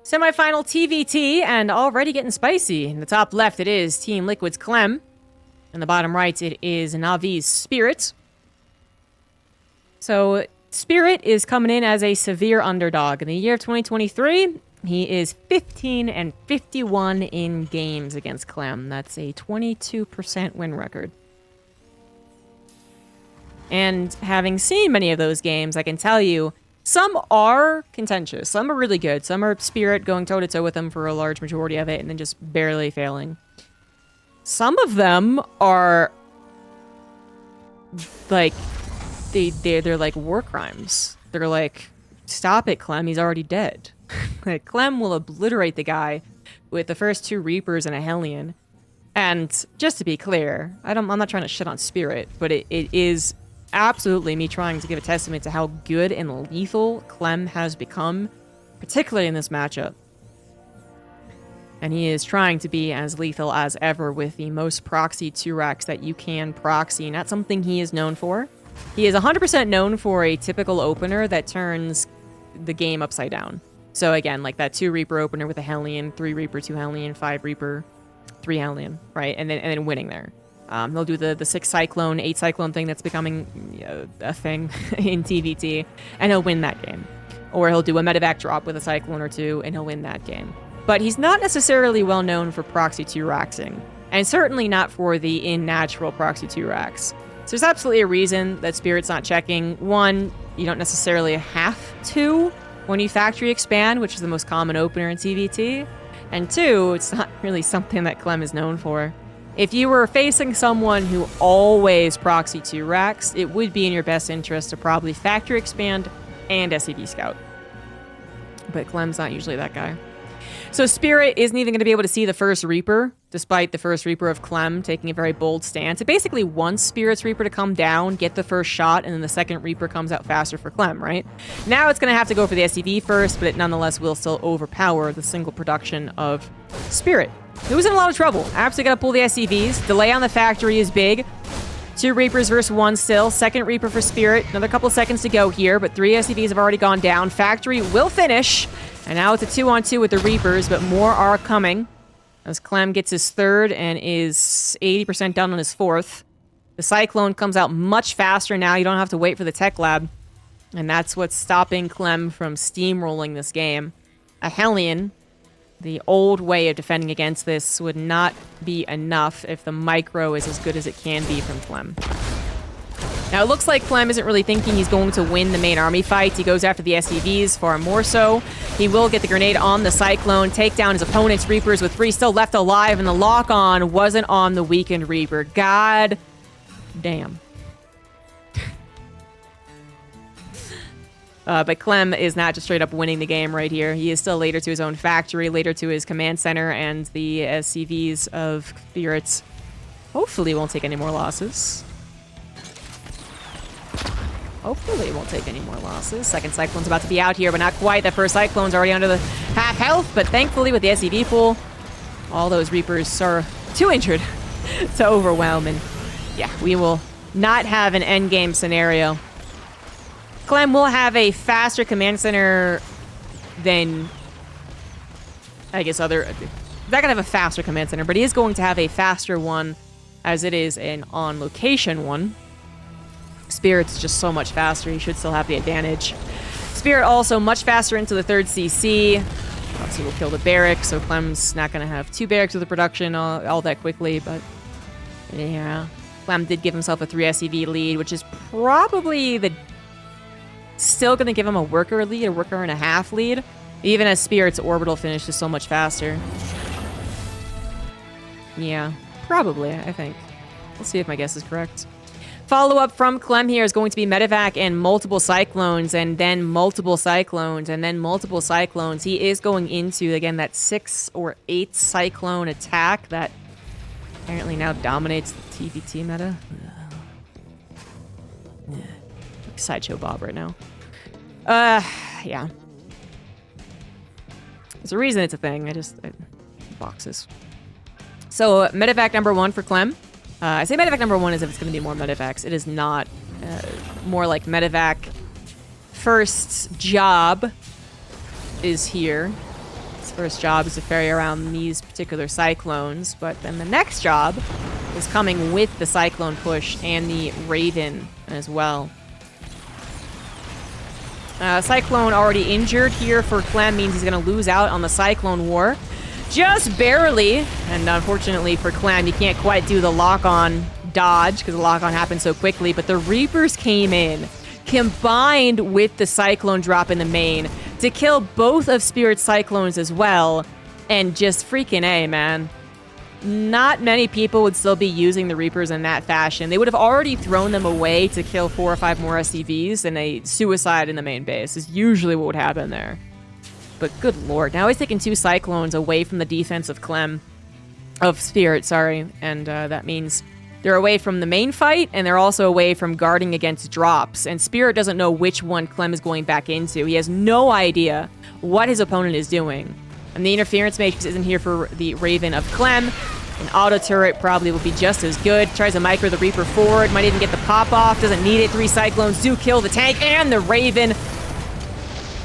Semi-final TvT, and already getting spicy. In the top left, it is Team Liquid's Clem. In the bottom right, it is Navi's Spirit. So, Spirit is coming in as a severe underdog. In the year of 2023, he is 15-51 in games against Clem. That's a 22% win record. And having seen many of those games, I can tell you, some are contentious. Some are really good. Some are Spirit going toe-to-toe with him for a large majority of it and then just barely failing. Some of them are like, they're like war crimes. They're like, stop it, Clem, he's already dead. Like, Clem will obliterate the guy with the first 2 Reapers and a Hellion. And just to be clear, I'm not trying to shit on Spirit, but it is absolutely me trying to give a testament to how good and lethal Clem has become, particularly in this matchup. And he is trying to be as lethal as ever with the most proxy 2-racks that you can proxy, and that's something he is known for. He is 100% known for a typical opener that turns the game upside down. So again, like that 2 Reaper opener with a Hellion, 3 Reaper, 2 Hellion, 5 Reaper, 3 Hellion, right? And then winning there. He'll do the 6 Cyclone, 8 Cyclone thing that's becoming a thing in TvT, and he'll win that game. Or he'll do a medevac drop with a Cyclone or 2, and he'll win that game. But he's not necessarily well known for proxy 2-racksing, and certainly not for the in-natural proxy 2-racks. So there's absolutely a reason that Spirit's not checking. One, you don't necessarily have to when you factory expand, which is the most common opener in TvT. And 2, it's not really something that Clem is known for. If you were facing someone who always proxy 2-racks, it would be in your best interest to probably factory expand and SCV scout. But Clem's not usually that guy. So Spirit isn't even going to be able to see the first Reaper, despite the first Reaper of Clem taking a very bold stance. It basically wants Spirit's Reaper to come down, get the first shot, and then the second Reaper comes out faster for Clem, right? Now it's going to have to go for the SCV first, but it nonetheless will still overpower the single production of Spirit. Who's in a lot of trouble. Absolutely got to pull the SCVs. Delay on the factory is big. 2 Reapers versus 1 still. Second Reaper for Spirit. Another couple seconds to go here, but 3 SCVs have already gone down. Factory will finish. And now it's a 2-on-2 with the Reapers, but more are coming. As Clem gets his 3rd and is 80% done on his 4th. The Cyclone comes out much faster now. You don't have to wait for the Tech Lab. And that's what's stopping Clem from steamrolling this game. A Hellion, the old way of defending against this, would not be enough if the micro is as good as it can be from Clem. Now, it looks like Clem isn't really thinking he's going to win the main army fight. He goes after the SCVs far more so. He will get the grenade on the Cyclone, take down his opponent's Reapers with 3 still left alive, and the lock-on wasn't on the weakened Reaper. God damn. But Clem is not just straight up winning the game right here. He is still later to his own factory, later to his command center, and the SCVs of Spirits hopefully won't take any more losses. Hopefully it won't take any more losses. Second Cyclone's about to be out here, but not quite. That first Cyclone's already under the half health, but thankfully with the SCV pool, all those Reapers are too injured to overwhelm, and yeah, we will not have an endgame scenario. Clem will have a faster command center than, I guess, other... Not going to have a faster command center, but he is going to have a faster one as it is an on-location one. Spirit's just so much faster. He should still have the advantage. Spirit also much faster into the 3rd CC. Obviously will kill the barrack, so Clem's not going to have 2 barracks with the production all that quickly, but yeah. Clem did give himself a 3 SCV lead, which is probably still going to give him a worker lead, a worker and a half lead, even as Spirit's orbital finish is so much faster. Yeah, probably, I think. We'll see if my guess is correct. Follow-up from Clem here is going to be medevac and multiple Cyclones, and then multiple Cyclones, and then multiple Cyclones. He is going into, again, that 6 or 8 Cyclone attack that apparently now dominates the TvT meta. Like Sideshow Bob right now. Yeah. There's a reason it's a thing. Boxes. So, medevac number 1 for Clem. I say medevac number 1 as if it's going to be more medevacs. It is not. More like medevac first job is here. His first job is to ferry around these particular cyclones, but then the next job is coming with the cyclone push and the Raven as well. Cyclone already injured here for Clem means he's going to lose out on the Cyclone War. Just barely, and unfortunately for Clem, you can't quite do the lock-on dodge because the lock-on happened so quickly, but the Reapers came in, combined with the Cyclone drop in the main, to kill both of Spirit's Cyclones as well, and just freaking A, man. Not many people would still be using the Reapers in that fashion. They would have already thrown them away to kill 4 or 5 more SCVs, and a suicide in the main base is usually what would happen there. But good lord, now he's taking 2 Cyclones away from the defense of Clem. Of Spirit, sorry. And that means they're away from the main fight, and they're also away from guarding against drops. And Spirit doesn't know which one Clem is going back into. He has no idea what his opponent is doing. And the Interference Matrix isn't here for the Raven of Clem. An auto turret probably will be just as good. Tries to micro the Reaper forward. Might even get the pop off. Doesn't need it. 3 Cyclones do kill the tank and the Raven.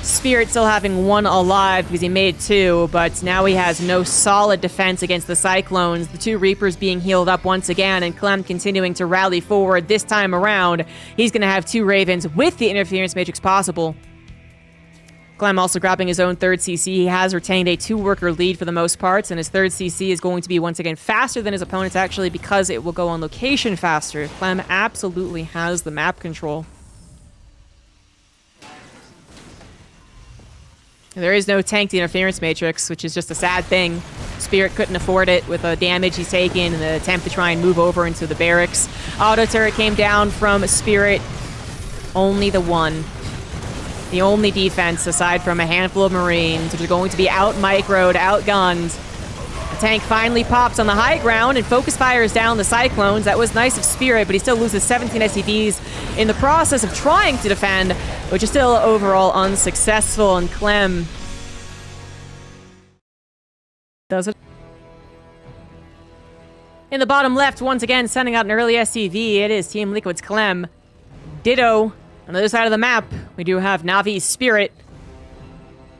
Spirit still having 1 alive because he made 2, but now he has no solid defense against the Cyclones. The 2 Reapers being healed up once again, and Clem continuing to rally forward. This time around, he's going to have 2 Ravens with the Interference Matrix possible. Clem also grabbing his own 3rd CC. He has retained a 2-worker lead for the most parts, and his 3rd CC is going to be once again faster than his opponent's actually because it will go on location faster. Clem absolutely has the map control. There is no tanked Interference Matrix, which is just a sad thing. Spirit couldn't afford it with the damage he's taken and the attempt to try and move over into the barracks. Auto turret came down from Spirit. Only the 1. The only defense, aside from a handful of Marines, which are going to be out-microed, outgunned. The tank finally pops on the high ground and focus fires down the Cyclones. That was nice of Spirit, but he still loses 17 SCVs in the process of trying to defend, which is still overall unsuccessful. And Clem does it. In the bottom left, once again, sending out an early SCV. It is Team Liquid's Clem. Ditto. On the other side of the map, we do have Navi's Spirit.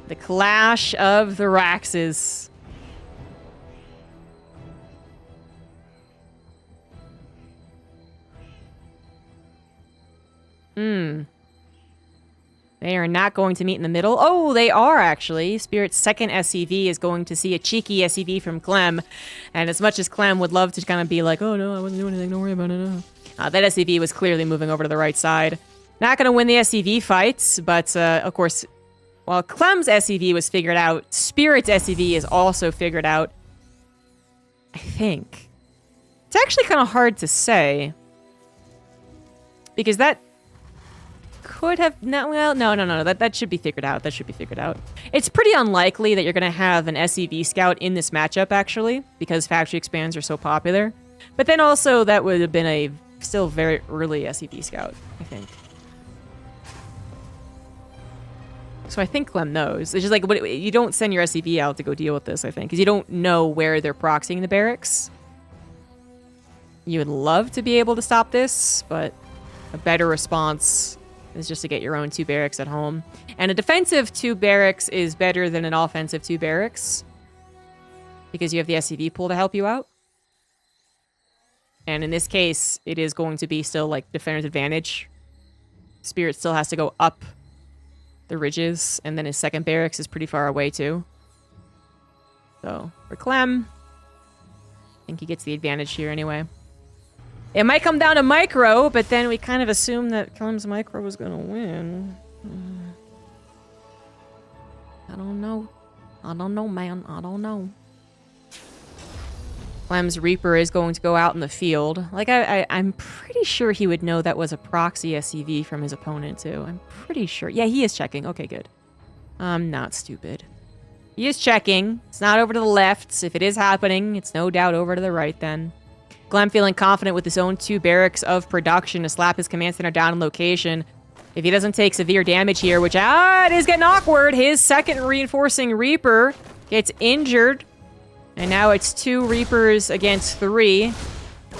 The clash of the Raxes. They are not going to meet in the middle. Oh, they are actually. Spirit's 2nd SCV is going to see a cheeky SCV from Clem. And as much as Clem would love to kind of be like, oh no, I wasn't doing anything, don't worry about it. No. That SCV was clearly moving over to the right side. Not going to win the SCV fights, but of course, while Clem's SCV was figured out, Spirit's SCV is also figured out. I think. It's actually kind of hard to say. Because that could have... No, that should be figured out. That should be figured out. It's pretty unlikely that you're going to have an SCV scout in this matchup, actually, because factory expands are so popular. But then also, that would have been a still very early SCV scout, I think. So I think Clem knows. It's just like, you don't send your SCV out to go deal with this, I think, because you don't know where they're proxying the barracks. You would love to be able to stop this, but a better response is just to get your own 2 barracks at home. And a defensive 2 barracks is better than an offensive 2 barracks because you have the SCV pool to help you out. And in this case, it is going to be still like defender's advantage. Spirit still has to go up the ridges, and then his 2nd barracks is pretty far away too. So for Clem, I think he gets the advantage here anyway. It might come down to micro, but then we kind of assume that Clem's micro was going to win. I don't know. I don't know, man. I don't know. Clem's Reaper is going to go out in the field. Like, I'm pretty sure he would know that was a proxy SCV from his opponent, too. I'm pretty sure. Yeah, he is checking. Okay, good. I'm not stupid. He is checking. It's not over to the left. If it is happening, it's no doubt over to the right, then. Clem feeling confident with his own 2 barracks of production to slap his command center down in location. If he doesn't take severe damage here, which, it is getting awkward. His 2nd reinforcing Reaper gets injured. And now it's 2 Reapers against 3.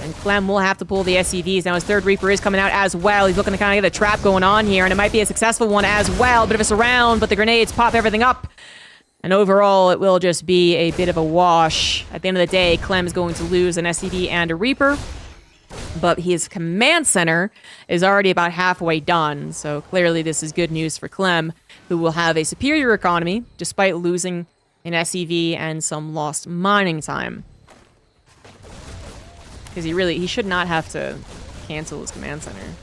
And Clem will have to pull the SCVs. Now his 3rd Reaper is coming out as well. He's looking to kind of get a trap going on here. And it might be a successful one as well. Bit of a surround, but the grenades pop everything up. And overall, it will just be a bit of a wash. At the end of the day, Clem is going to lose an SCV and a Reaper. But his command center is already about halfway done. So clearly this is good news for Clem, who will have a superior economy despite losing an SCV and some lost mining time. Because he should not have to cancel his command center.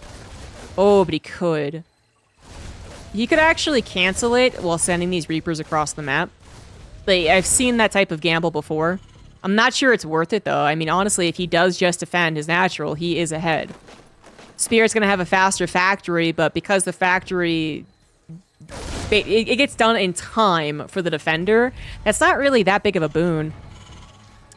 Oh, but he could. He could actually cancel it while sending these Reapers across the map. Like, I've seen that type of gamble before. I'm not sure it's worth it, though. I mean, honestly, if he does just defend his natural, he is ahead. Spirit's going to have a faster factory, but because the factory... It gets done in time for the defender, that's not really that big of a boon.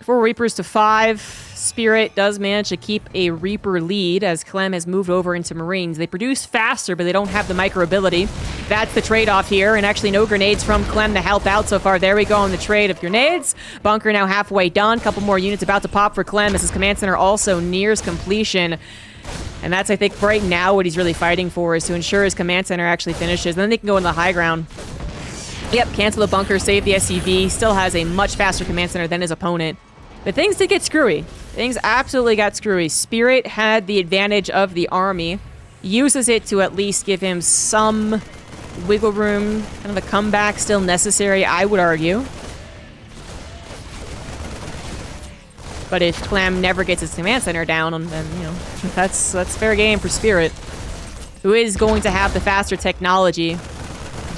4 Reapers to 5. Spirit does manage to keep a Reaper lead as Clem has moved over into Marines. They produce faster, but they don't have the micro ability. That's the trade-off here, and actually no grenades from Clem to help out so far. There we go on the trade of grenades. Bunker now halfway done. Couple more units about to pop for Clem as his command center also nears completion. And that's, I think, right now what he's really fighting for is to ensure his command center actually finishes. And then they can go in the high ground. Yep, cancel the bunker, save the SCV. Still has a much faster command center than his opponent. But things did get screwy. Things absolutely got screwy. Spirit had the advantage of the army. Uses it to at least give him some wiggle room. Kind of a comeback still necessary, I would argue. But if Clem never gets his command center down, then, you know, that's fair game for Spirit, who is going to have the faster technology.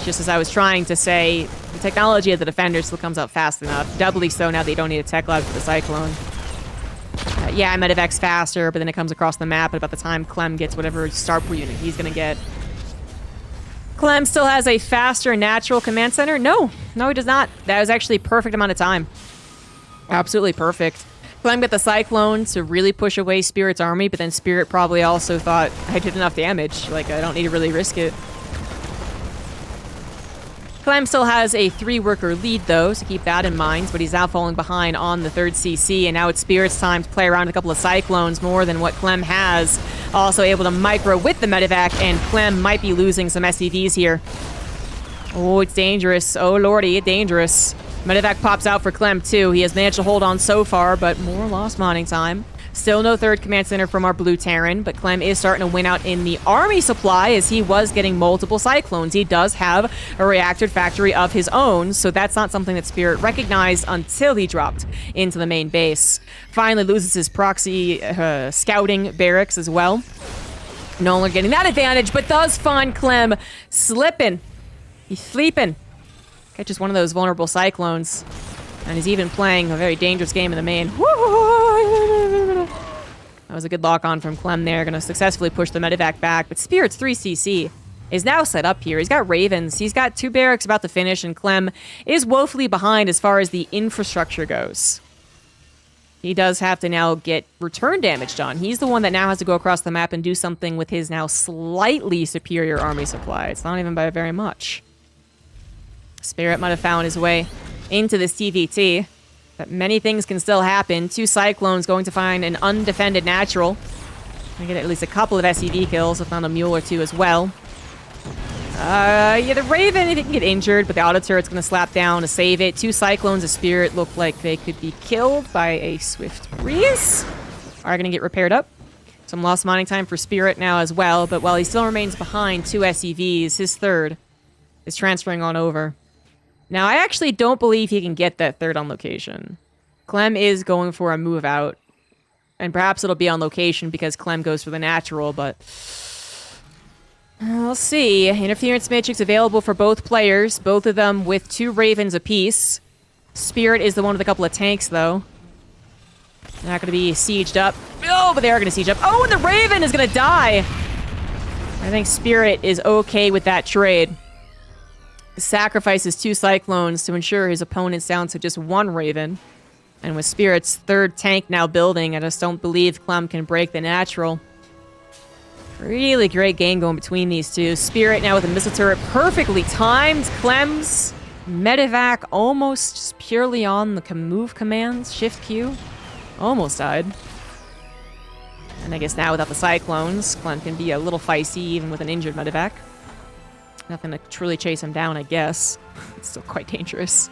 Just as I was trying to say, the technology of the Defender still comes out fast enough. Doubly so now that you don't need a tech lab for the Cyclone. Yeah, Medivac's faster, but then it comes across the map at about the time Clem gets whatever Starport unit he's going to get. Clem still has a faster natural command center? No, he does not. That was actually a perfect amount of time. Absolutely perfect. Clem got the Cyclone to really push away Spirit's army, but then Spirit probably also thought, I did enough damage. Like, I don't need to really risk it. Clem still has a 3-worker lead, though, so keep that in mind, but he's now falling behind on the 3rd CC, and now it's Spirit's time to play around with a couple of Cyclones more than what Clem has. Also able to micro with the Medivac, and Clem might be losing some SCVs here. Oh, it's dangerous. Oh, lordy, it's dangerous. Medivac pops out for Clem, too. He has managed to hold on so far, but more lost mining time. Still no 3rd command center from our Blue Terran, but Clem is starting to win out in the army supply as he was getting multiple Cyclones. He does have a reactor factory of his own, so that's not something that Spirit recognized until he dropped into the main base. Finally loses his proxy scouting barracks as well. No longer getting that advantage, but does find Clem slipping. He's sleeping. Catches one of those vulnerable Cyclones. And he's even playing a very dangerous game in the main. That was a good lock-on from Clem there. Going to successfully push the Medivac back. But Spirit's 3CC is now set up here. He's got Ravens. He's got 2 barracks about to finish. And Clem is woefully behind as far as the infrastructure goes. He does have to now get return damage done. He's the one that now has to go across the map and do something with his now slightly superior army supply. It's not even by very much. Spirit might have found his way into this TvT, but many things can still happen. 2 Cyclones going to find an undefended natural. I get at least a couple of SCV kills, if not a mule or 2 as well. Yeah, the Raven, if it can get injured, but the auto turret's going to slap down to save it. 2 Cyclones of Spirit look like they could be killed by a swift breeze. Are going to get repaired up. Some lost mining time for Spirit now as well, but while he still remains behind 2 SCVs, his 3rd is transferring on over. Now, I actually don't believe he can get that 3rd on location. Clem is going for a move out. And perhaps it'll be on location because Clem goes for the natural, but... we'll see. Interference Matrix available for both players. Both of them with 2 Ravens apiece. Spirit is the one with a couple of tanks, though. They're not going to be sieged up. Oh, but they are going to siege up. Oh, and the Raven is going to die! I think Spirit is okay with that trade. Sacrifices 2 Cyclones to ensure his opponent's down to just 1 Raven. And with Spirit's 3rd tank now building, I just don't believe Clem can break the natural. Really great game going between these 2. Spirit now with a missile turret perfectly timed. Clem's Medivac almost purely on the move commands. Shift Q. Almost died. And I guess now without the Cyclones, Clem can be a little feisty even with an injured Medivac. Nothing to truly chase him down, I guess. It's still quite dangerous.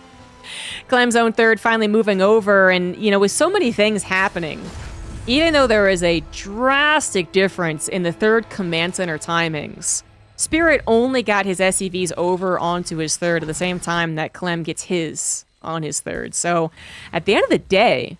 Clem's own third finally moving over, and, you know, with so many things happening, even though there is a drastic difference in the third command center timings, Spirit only got his SCVs over onto his third at the same time that Clem gets his on his third. So, at the end of the day,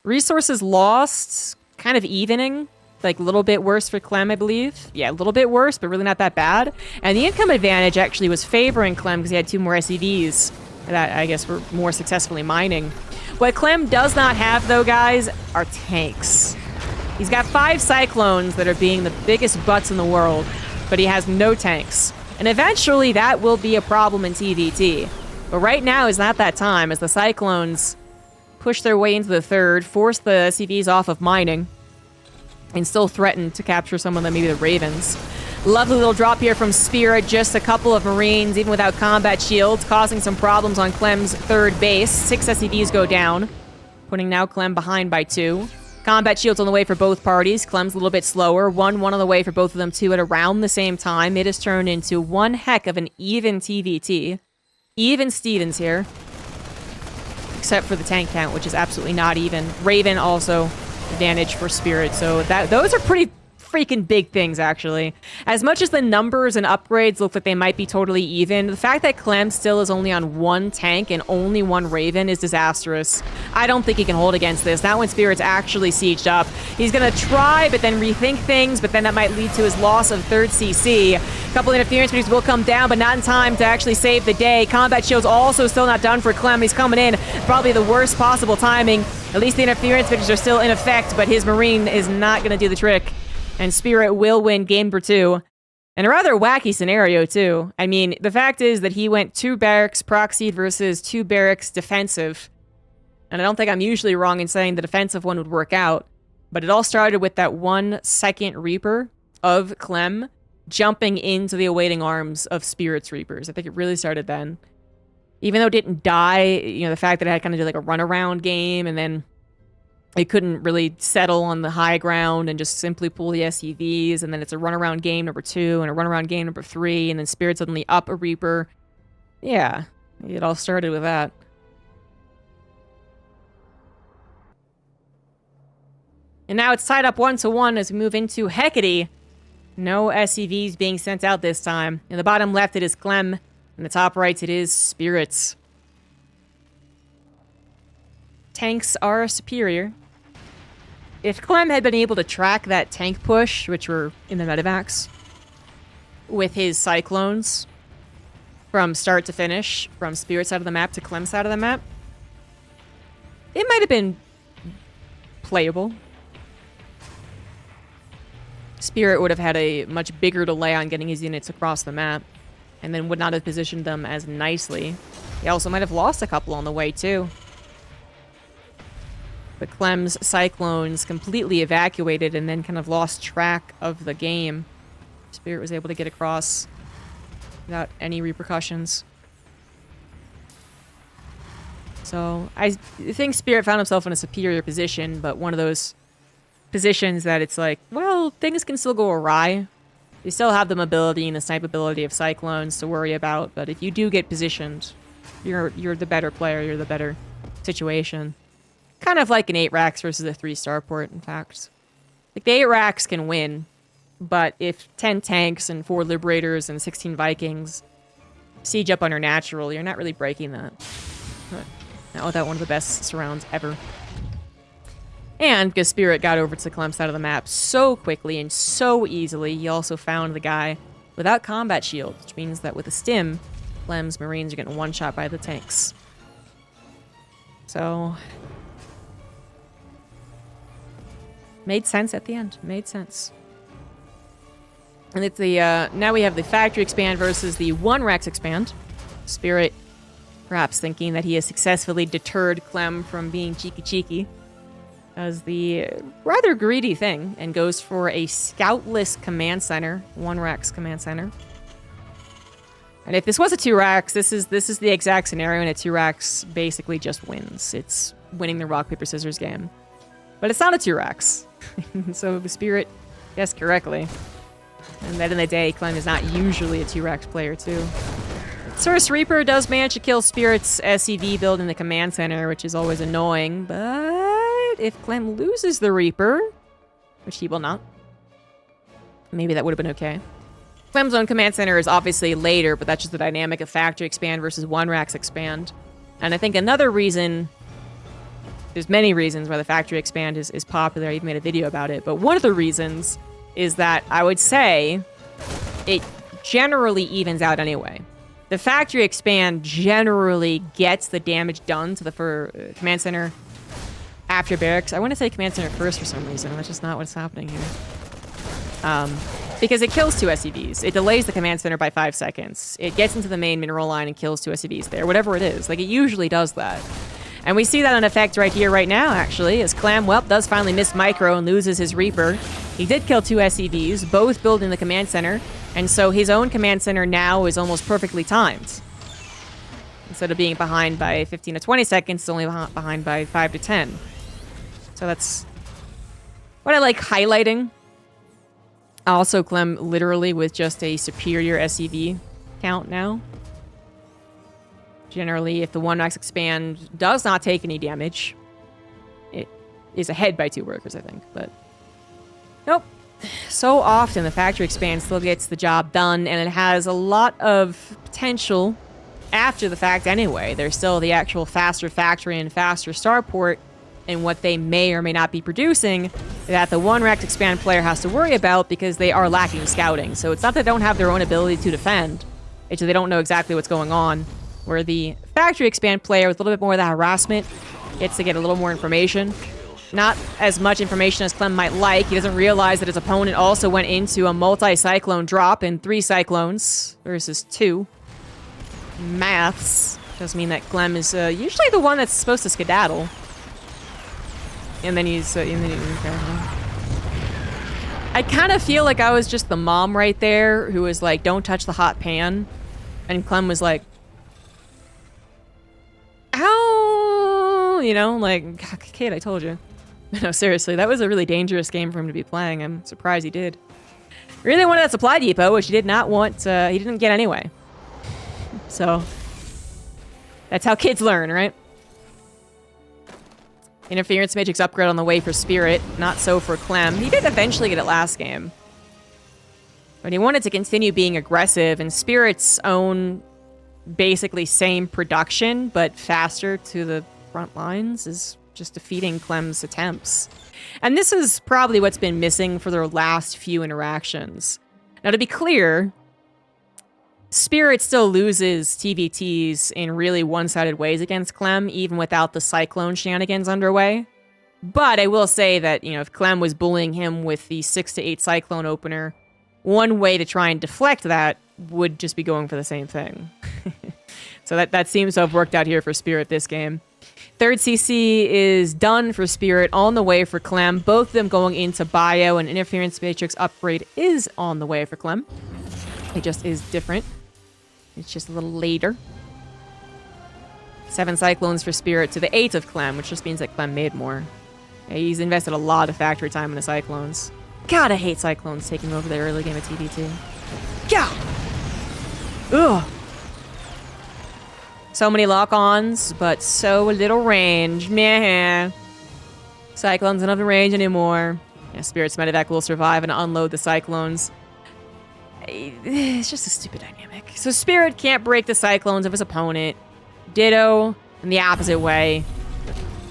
resources lost, kind of evening. Like, a little bit worse for Clem, I believe. Yeah, a little bit worse, but really not that bad. And the income advantage actually was favoring Clem because he had 2 more SCVs that, I guess, were more successfully mining. What Clem does not have, though, guys, are tanks. He's got 5 Cyclones that are being the biggest butts in the world, but he has no tanks. And eventually, that will be a problem in TvT. But right now is not that time, as the Cyclones push their way into the third, force the SCVs off of mining, and still threaten to capture some of them, maybe the Ravens. Lovely little drop here from Spirit, just a couple of Marines, even without combat shields, causing some problems on Clem's third base. 6 SCVs go down, putting now Clem behind by 2. Combat shields on the way for both parties. Clem's a little bit slower. 1 on the way for both of them, 2 at around the same time. It has turned into one heck of an even TvT. Even Stevens here. Except for the tank count, which is absolutely not even. Raven also advantage for Spirit, so those are pretty freaking big things, actually. As much as the numbers and upgrades look like they might be totally even, the fact that Clem still is only on 1 tank and only 1 Raven is disastrous. I don't think he can hold against this. Not when Spirit's actually sieged up. He's gonna try, but then rethink things, but then that might lead to his loss of 3rd CC. A couple interference speeds will come down, but not in time to actually save the day. Combat shield's also still not done for Clem. He's coming in, probably the worst possible timing. At least the interference pitches are still in effect, but his Marine is not gonna do the trick. And Spirit will win game number 2. And a rather wacky scenario, too. I mean, the fact is that he went 2 barracks proxied versus 2 barracks defensive. And I don't think I'm usually wrong in saying the defensive one would work out. But it all started with that 1 second Reaper of Clem jumping into the awaiting arms of Spirit's Reapers. I think it really started then. Even though it didn't die, you know, the fact that it had kind of did like a runaround game, and then it couldn't really settle on the high ground and just simply pull the SCVs, and then it's a runaround game number 2 and a runaround game number 3, and then Spirit suddenly up a Reaper. Yeah, it all started with that. And now it's tied up 1-1 as we move into Hecate. No SCVs being sent out this time. In the bottom left, it is Clem. In the top right, it is Spirits. Tanks are superior. If Clem had been able to track that tank push, which were in the medevacs, with his Cyclones from start to finish, from Spirit's side of the map to Clem's side of the map, it might have been playable. Spirit would have had a much bigger delay on getting his units across the map, and then would not have positioned them as nicely. He also might have lost a couple on the way, too. But Clem's Cyclones completely evacuated and then kind of lost track of the game. Spirit was able to get across without any repercussions. So I think Spirit found himself in a superior position, but one of those positions that it's like, well, things can still go awry. You still have the mobility and the snipe ability of Cyclones to worry about, but if you do get positioned, you're the better player, you're the better situation. Kind of like an 8 racks versus a 3 starport, in fact. Like, the 8 racks can win, but if 10 tanks and 4 Liberators and 16 Vikings siege up under natural, you're not really breaking that. But not without one of the best surrounds ever. And because Spirit got over to Clem's side of the map so quickly and so easily, he also found the guy without combat shield, which means that with a stim, Clem's Marines are getting one-shot by the tanks. So made sense at the end. Made sense. And it's the, now we have the factory expand versus the 1 Rex expand. Spirit perhaps thinking that he has successfully deterred Clem from being cheeky as the rather greedy thing, and goes for a scoutless command center, 1 Rex command center. And if this was a 2 Rex, this is the exact scenario, and a 2 Rex basically just wins. It's winning the rock, paper, scissors game. But it's not a 2 Rex. So the Spirit guessed correctly. And then in the day, Clem is not usually a T-Rex player, too. Source Reaper does manage to kill Spirit's SCV build in the command center, which is always annoying, but if Clem loses the Reaper, which he will not, maybe that would have been okay. Clem's own command center is obviously later, but that's just the dynamic of Factory Expand versus One Racks Expand. And I think another reason, there's many reasons why the Factory Expand is popular. I even made a video about it, but one of the reasons is that I would say it generally evens out anyway. The Factory Expand generally gets the damage done to the command center after barracks. I want to say command center first for some reason. That's just not what's happening here. Because it kills 2 SCVs. It delays the command center by 5 seconds. It gets into the main mineral line and kills 2 SCVs there, whatever it is. Like, it usually does that. And we see that in effect right here, right now, actually, as Clem, well, does finally miss Micro and loses his Reaper. He did kill 2 SCVs, both building the command center, and so his own command center now is almost perfectly timed. Instead of being behind by 15 to 20 seconds, it's only behind by 5 to 10. So that's what I like highlighting. Also, Clem literally with just a superior SCV count now. Generally, if the One Racks Expand does not take any damage, it is ahead by 2 workers, I think. But nope. So often the Factory Expand still gets the job done, and it has a lot of potential after the fact anyway. There's still the actual faster factory and faster starport, and what they may or may not be producing that the One Racks Expand player has to worry about because they are lacking scouting. So it's not that they don't have their own ability to defend, it's that they don't know exactly what's going on. Where the Factory Expand player with a little bit more of that harassment gets to get a little more information. Not as much information as Clem might like. He doesn't realize that his opponent also went into a multi-cyclone drop in 3 cyclones versus 2. Maths does mean that Clem is usually the one that's supposed to skedaddle. And then he's... I kind of feel like I was just the mom right there who was like, don't touch the hot pan. And Clem was like, ow! You know, like, kid, I told you. No, seriously, that was a really dangerous game for him to be playing. I'm surprised he did. Really wanted that supply depot, which he did not want, he didn't get anyway. So, that's how kids learn, right? Interference Matrix upgrade on the way for Spirit. Not so for Clem. He did eventually get it last game. But he wanted to continue being aggressive, and Spirit's own basically same production, but faster to the front lines is just defeating Clem's attempts. And this is probably what's been missing for their last few interactions. Now, to be clear, Spirit still loses TvTs in really one-sided ways against Clem, even without the Cyclone shenanigans underway. But I will say that, you know, if Clem was bullying him with the 6 to 8 Cyclone opener, one way to try and deflect that would just be going for the same thing. So that seems to have worked out here for Spirit this game. Third CC is done for Spirit, on the way for Clem. Both of them going into Bio, and Interference Matrix upgrade is on the way for Clem. It just is different. It's just a little later. 7 Cyclones for Spirit to the 8 of Clem, which just means that Clem made more. Yeah, he's invested a lot of factory time in the Cyclones. God, I hate Cyclones taking over the early game of TvT. God! Ugh! So many lock-ons, but so little range. Meh. Cyclones don't have the range anymore. Yeah, Spirit's medevac will survive and unload the Cyclones. It's just a stupid dynamic. So Spirit can't break the Cyclones of his opponent. Ditto in the opposite way.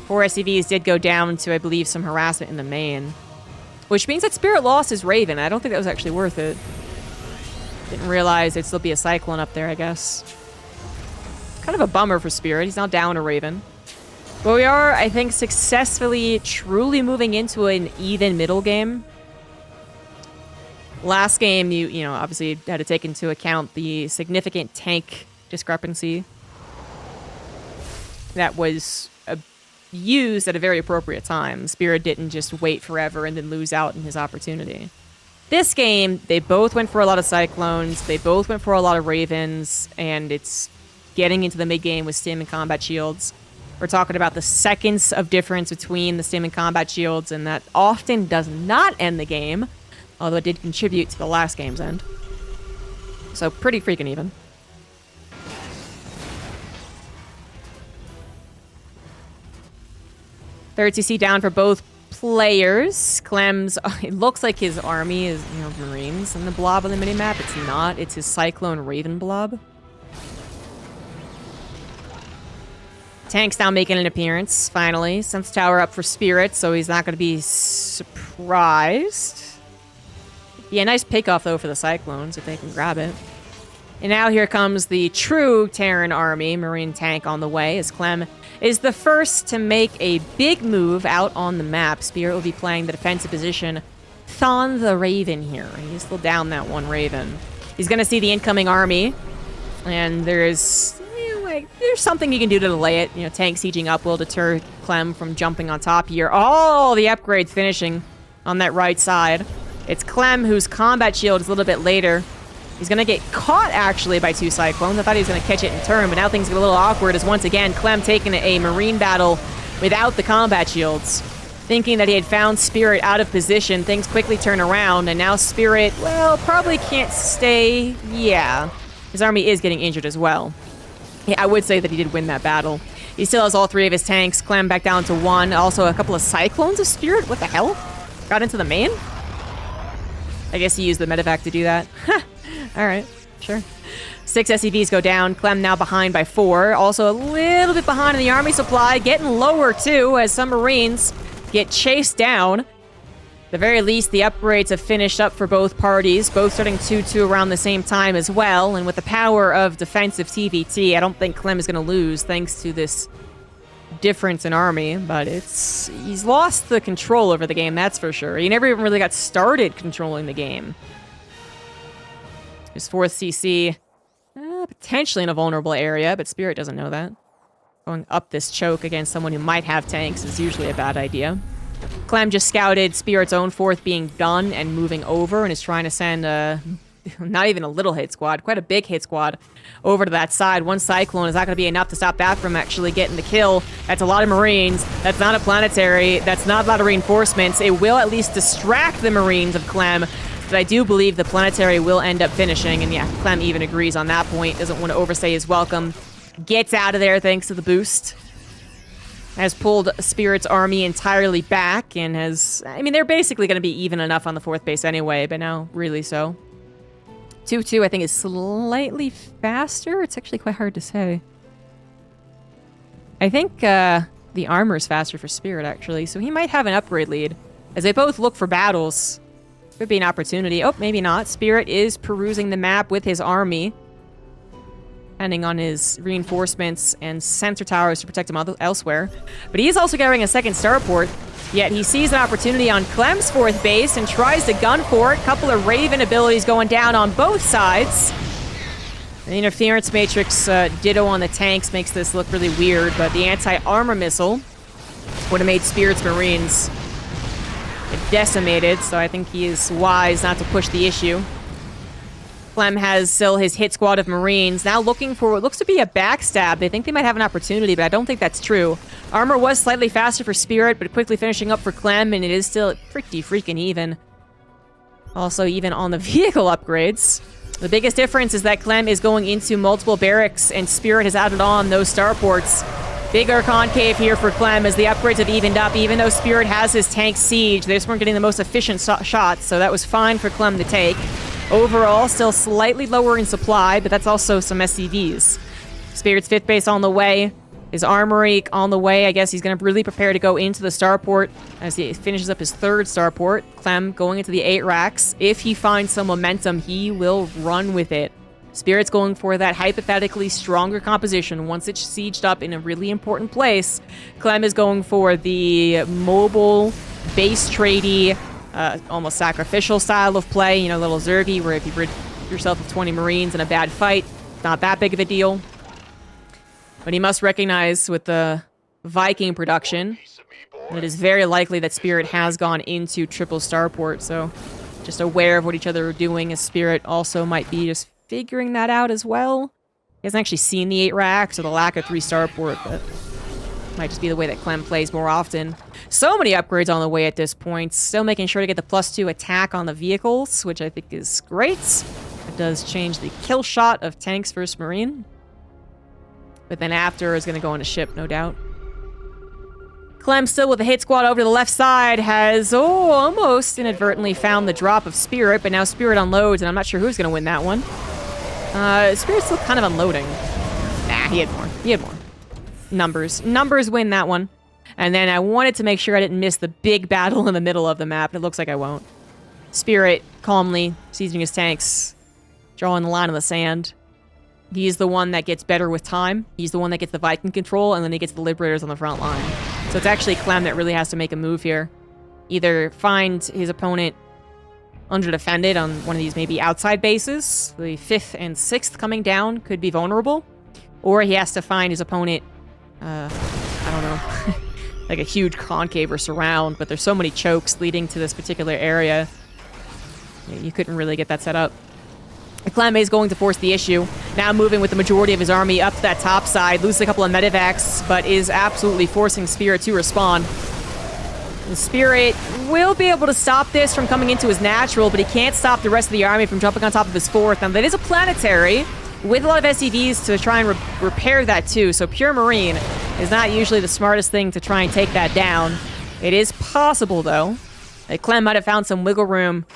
4 SCVs did go down to, I believe, some harassment in the main. Which means that Spirit lost his Raven. I don't think that was actually worth it. Didn't realize there'd still be a Cyclone up there, I guess. Kind of a bummer for Spirit. He's now down a Raven. But we are, I think, successfully, truly moving into an even middle game. Last game, you know, obviously had to take into account the significant tank discrepancy that was used at a very appropriate time. Spirit didn't just wait forever and then lose out in his opportunity. This game, they both went for a lot of Cyclones, they both went for a lot of Ravens, and it's getting into the mid-game with stim and combat shields. We're talking about the seconds of difference between the stim and combat shields, and that often does not end the game. Although it did contribute to the last game's end. So pretty freaking even. Third CC down for both players. Clem's, it looks like his army is, you know, Marines in the blob on the minimap. It's not. It's his Cyclone Raven blob. Tank's now making an appearance, finally. Sense Tower up for Spirit, so he's not going to be surprised. Yeah, nice pick-off, though, for the Cyclones, if they can grab it. And now here comes the true Terran army, Marine tank on the way, as Clem is the first to make a big move out on the map. Spirit will be playing the defensive position. Thon the Raven here. He's still down that one Raven. He's going to see the incoming army, and there's something you can do to delay it. You know, tank sieging up will deter Clem from jumping on top here. Oh, the upgrades finishing on that right side. It's Clem whose combat shield is a little bit later. He's going to get caught, actually, by two Cyclones. I thought he was going to catch it in turn, but now things get a little awkward as, once again, Clem taking a Marine battle without the combat shields. Thinking that he had found Spirit out of position, things quickly turn around, and now Spirit, well, probably can't stay. Yeah, his army is getting injured as well. Yeah, I would say that he did win that battle. He still has all three of his tanks. Clem back down to one. Also, a couple of Cyclones of Spirit. What the hell? Got into the main? I guess he used the medevac to do that. Alright, sure. 6 SCVs go down. Clem now behind by 4. Also a little bit behind in the army supply. Getting lower, too, as some Marines get chased down. At the very least, the upgrades have finished up for both parties, both starting 2-2 around the same time as well. And with the power of defensive TvT, I don't think Clem is going to lose thanks to this difference in army. But he's lost the control over the game, that's for sure. He never even really got started controlling the game. His 4th CC, potentially in a vulnerable area, but Spirit doesn't know that. Going up this choke against someone who might have tanks is usually a bad idea. Clem just scouted Spirit's own 4th being done and moving over, and is trying to send not even a little hit squad, quite a big hit squad over to that side. One Cyclone is not going to be enough to stop that from actually getting the kill. That's a lot of Marines. That's not a planetary. That's not a lot of reinforcements. It will at least distract the Marines of Clem, but I do believe the planetary will end up finishing. And yeah, Clem even agrees on that point. Doesn't want to overstay his welcome. Gets out of there thanks to the boost. Has pulled Spirit's army entirely back and has... I mean, they're basically going to be even enough on the 4th base anyway, but now really so. 2-2, I think, is slightly faster. It's actually quite hard to say. I think the armor is faster for Spirit, actually, so he might have an upgrade lead. As they both look for battles, could be an opportunity. Oh, maybe not. Spirit is perusing the map with his army, depending on his reinforcements and sensor towers to protect him elsewhere. But he is also carrying a 2nd starport, yet he sees an opportunity on Clem's 4th base and tries to gun for it. Couple of Raven abilities going down on both sides. The interference matrix ditto on the tanks makes this look really weird, but the anti-armor missile would have made Spirit's Marines decimated, so I think he is wise not to push the issue. Clem has still his hit squad of Marines, now looking for what looks to be a backstab. They think they might have an opportunity, but I don't think that's true. Armor was slightly faster for Spirit, but quickly finishing up for Clem, and it is still pretty freaking even. Also, even on the vehicle upgrades. The biggest difference is that Clem is going into multiple barracks, and Spirit has added on those starports. Bigger concave here for Clem as the upgrades have evened up. Even though Spirit has his tank siege, they just weren't getting the most efficient shots, so that was fine for Clem to take. Overall, still slightly lower in supply, but that's also some SCVs. Spirit's 5th base on the way. His armory on the way. I guess he's going to really prepare to go into the starport as he finishes up his 3rd starport. Clem going into the 8 racks. If he finds some momentum, he will run with it. Spirit's going for that hypothetically stronger composition once it's sieged up in a really important place. Clem is going for the mobile, base tradey, almost sacrificial style of play, you know, little Zergy, where if you rid yourself of 20 Marines in a bad fight, it's not that big of a deal. But he must recognize with the Viking production that it is very likely that Spirit has gone into triple starport, so just aware of what each other are doing, as Spirit also might be just figuring that out as well. He hasn't actually seen the 8 racks or the lack of 3 starport, but Might just be the way that Clem plays more often. So many upgrades on the way at this point. Still making sure to get the +2 attack on the vehicles, which I think is great. It does change the kill shot of tanks versus Marine. But then after is going to go on a ship, no doubt. Clem still with the hit squad over to the left side has, almost inadvertently found the drop of Spirit, but now Spirit unloads, and I'm not sure who's going to win that one. Spirit's still kind of unloading. Nah, he had more. He had more. Numbers. Numbers win that one. And then I wanted to make sure I didn't miss the big battle in the middle of the map. It looks like I won't. Spirit calmly seizing his tanks, drawing the line in the sand. He's the one that gets better with time. He's the one that gets the Viking control, and then he gets the Liberators on the front line. So it's actually Clem that really has to make a move here. Either find his opponent under-defended on one of these maybe outside bases. The 5th and 6th coming down could be vulnerable. Or he has to find his opponent, I don't know, like a huge concave or surround, but there's so many chokes leading to this particular area. You couldn't really get that set up. Clem is going to force the issue. Now moving with the majority of his army up to that top side. Loses a couple of medevacs, but is absolutely forcing Spirit to respawn. And Spirit will be able to stop this from coming into his natural, but he can't stop the rest of the army from jumping on top of his 4th. Now, that is a planetary with a lot of SCVs to try and repair that too. So pure Marine is not usually the smartest thing to try and take that down. It is possible, though, that Clem might have found some wiggle room.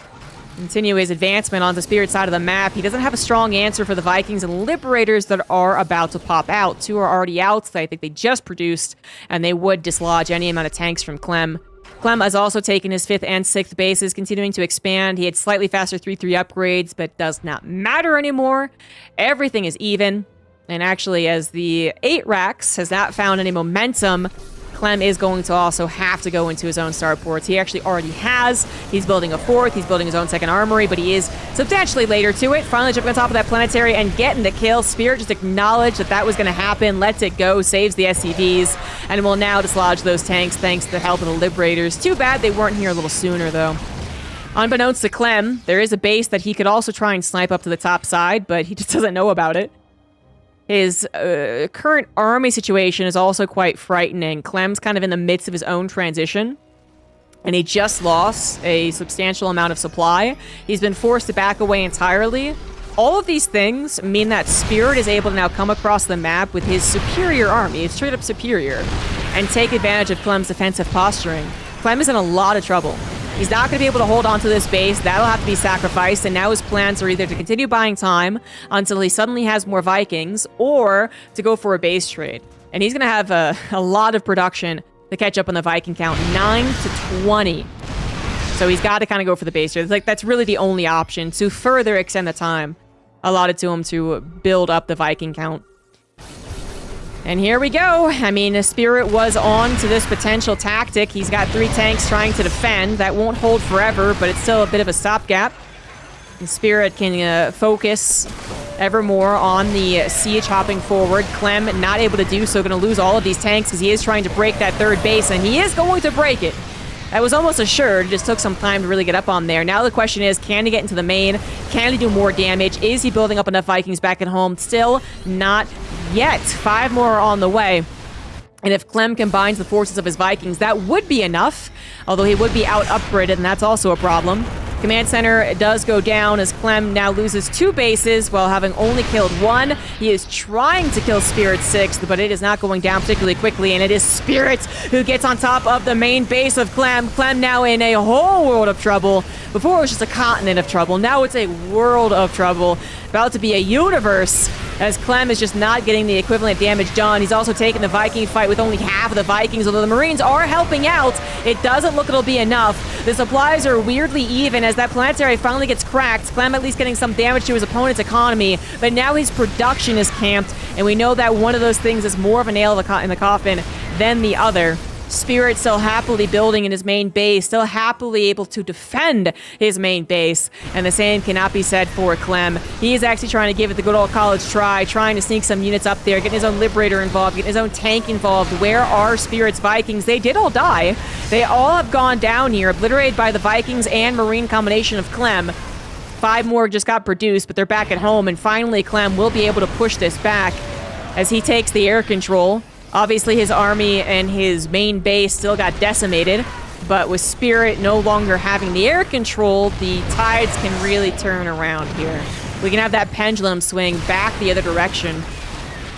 Continue his advancement on the Spirit side of the map. He doesn't have a strong answer for the Vikings and Liberators that are about to pop out. 2 are already out. I think they just produced, and they would dislodge any amount of tanks from Clem. Clem has also taken his 5th and 6th bases, continuing to expand. He had slightly faster 3-3 upgrades, but does not matter anymore. Everything is even. And actually, as the 8 racks has not found any momentum, Clem is going to also have to go into his own starports. He actually already has. He's building a 4th. He's building his own 2nd armory, but he is substantially later to it. Finally jumping on top of that planetary and getting the kill. Spirit just acknowledged that that was going to happen, lets it go, saves the SCVs, and will now dislodge those tanks thanks to the help of the Liberators. Too bad they weren't here a little sooner, though. Unbeknownst to Clem, there is a base that he could also try and snipe up to the top side, but he just doesn't know about it. His current army situation is also quite frightening. Clem's kind of in the midst of his own transition, and he just lost a substantial amount of supply. He's been forced to back away entirely. All of these things mean that Spirit is able to now come across the map with his superior army, it's straight up superior, and take advantage of Clem's defensive posturing. Clem is in a lot of trouble. He's not going to be able to hold on to this base. That'll have to be sacrificed, and now his plans are either to continue buying time until he suddenly has more Vikings, or to go for a base trade. And he's going to have a lot of production to catch up on the Viking count, 9 to 20. So he's got to kind of go for the base trade. It's like that's really the only option to further extend the time allotted to him to build up the Viking count. And here we go. I mean, Spirit was on to this potential tactic. He's got 3 tanks trying to defend. That won't hold forever, but it's still a bit of a stopgap. And Spirit can focus ever more on the siege hopping forward. Clem not able to do so, going to lose all of these tanks because he is trying to break that 3rd base, and he is going to break it. That was almost assured. It just took some time to really get up on there. Now the question is, can he get into the main? Can he do more damage? Is he building up enough Vikings back at home? Still not yet. 5 more are on the way. And if Clem combines the forces of his Vikings, that would be enough. Although he would be out upgraded, and that's also a problem. Command center does go down as Clem now loses 2 bases while having only killed 1. He is trying to kill Spirit's 6th, but it is not going down particularly quickly, and it is Spirit who gets on top of the main base of Clem. Clem now in a whole world of trouble. Before it was just a continent of trouble. Now it's a world of trouble. About to be a universe, as Clem is just not getting the equivalent damage done. He's also taking the Viking fight with only half of the Vikings, although the Marines are helping out. It doesn't look it'll be enough. The supplies are weirdly even as that planetary finally gets cracked. Clem at least getting some damage to his opponent's economy, but now his production is camped, and we know that one of those things is more of a nail in the coffin than the other. Spirit still happily building in his main base, still happily able to defend his main base, and the same cannot be said for Clem. He is actually trying to give it the good old college try, trying to sneak some units up there, getting his own Liberator involved, getting his own tank involved. Where are Spirit's Vikings? They did all die. They all have gone down here, obliterated by the Vikings and Marine combination of Clem. 5 more just got produced, but they're back at home, and finally Clem will be able to push this back as he takes the air control Obviously, his army and his main base still got decimated, but with Spirit no longer having the air control, the tides can really turn around here. We can have that pendulum swing back the other direction,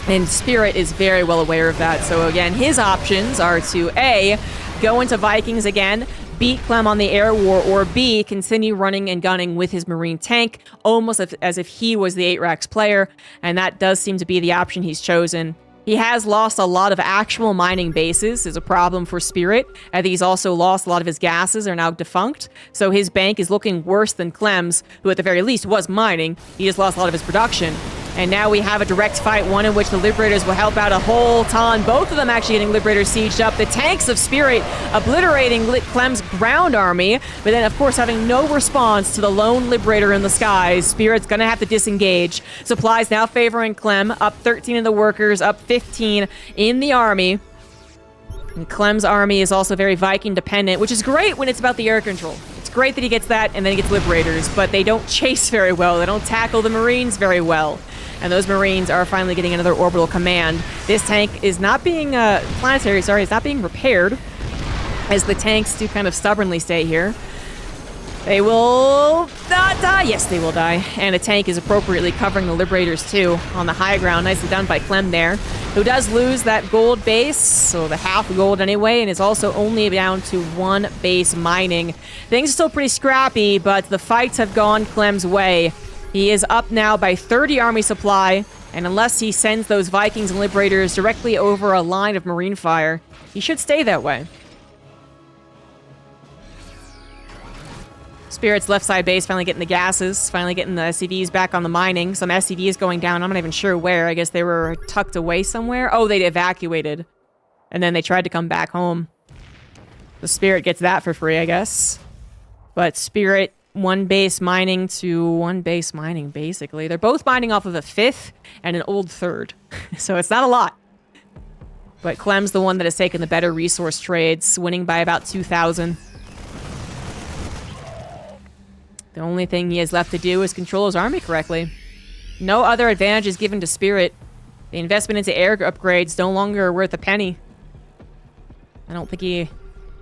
and Spirit is very well aware of that. So again, his options are to A, go into Vikings again, beat Clem on the air war, or B, continue running and gunning with his Marine tank, almost as if he was the 8-Rax player, and that does seem to be the option he's chosen. He has lost a lot of actual mining bases, is a problem for Spirit. I think he's also lost a lot of his gases, are now defunct, so his bank is looking worse than Clem's, who at the very least was mining. He just lost a lot of his production. And now we have a direct fight, one in which the Liberators will help out a whole ton. Both of them actually getting Liberators sieged up. The tanks of Spirit obliterating Clem's ground army, but then, of course, having no response to the lone Liberator in the skies. Spirit's gonna have to disengage. Supplies now favoring Clem, up 13 in the workers, up 15 in the army. And Clem's army is also very Viking dependent, which is great when it's about the air control. It's great that he gets that and then he gets Liberators, but they don't chase very well. They don't tackle the Marines very well. And those Marines are finally getting another orbital command. This tank is not being, planetary, sorry, it's not being repaired, as the tanks do kind of stubbornly stay here. They will not die. Yes, they will die. And a tank is appropriately covering the Liberators too on the high ground. Nicely done by Clem there, who does lose that gold base, so the half gold anyway, and is also only down to 1 base mining. Things are still pretty scrappy, but the fights have gone Clem's way. He is up now by 30 army supply, and unless he sends those Vikings and Liberators directly over a line of Marine fire, he should stay that way. Spirit's left side base finally getting the gases, finally getting the SCVs back on the mining. Some SCVs going down, I'm not even sure where. I guess they were tucked away somewhere. Oh, they evacuated, and then they tried to come back home. The Spirit gets that for free, I guess. But Spirit, 1 base mining to 1 base mining, basically. They're both mining off of a 5th and an old 3rd. So it's not a lot. But Clem's the one that has taken the better resource trades, winning by about 2,000. The only thing he has left to do is control his army correctly. No other advantage is given to Spirit. The investment into air upgrades no longer worth a penny. I don't think he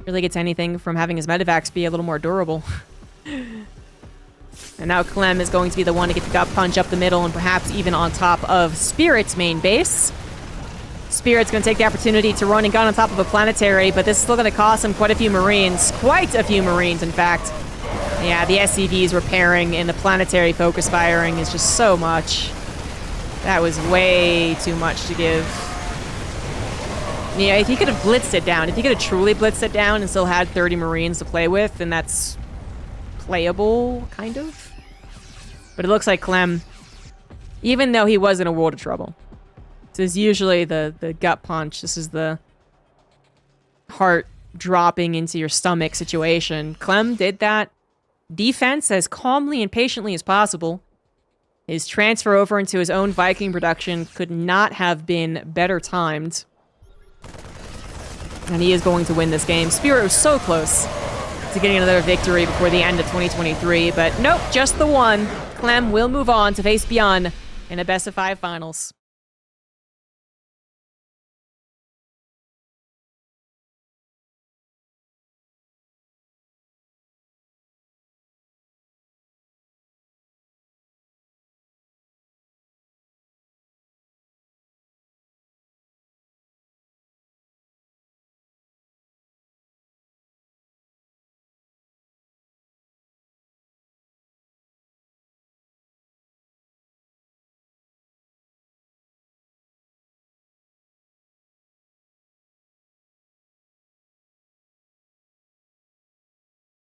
really gets anything from having his medevacs be a little more durable. And now Clem is going to be the one to get the gut punch up the middle and perhaps even on top of Spirit's main base. Spirit's going to take the opportunity to run and gun on top of a planetary, but this is still going to cost him quite a few Marines. Quite a few Marines, in fact. Yeah, the SCVs repairing and the planetary focus firing is just so much. That was way too much to give. Yeah, if he could have blitzed it down, if he could have truly blitzed it down and still had 30 Marines to play with, then that's playable, kind of. But it looks like Clem, even though he was in a world of trouble, this is usually the gut punch. This is the heart dropping into your stomach situation. Clem did that defense as calmly and patiently as possible. His transfer over into his own Viking production could not have been better timed. And he is going to win this game. Spirit was so close to getting another victory before the end of 2023, but nope, just the one. Clem will move on to face Beyond in a best-of-5 finals.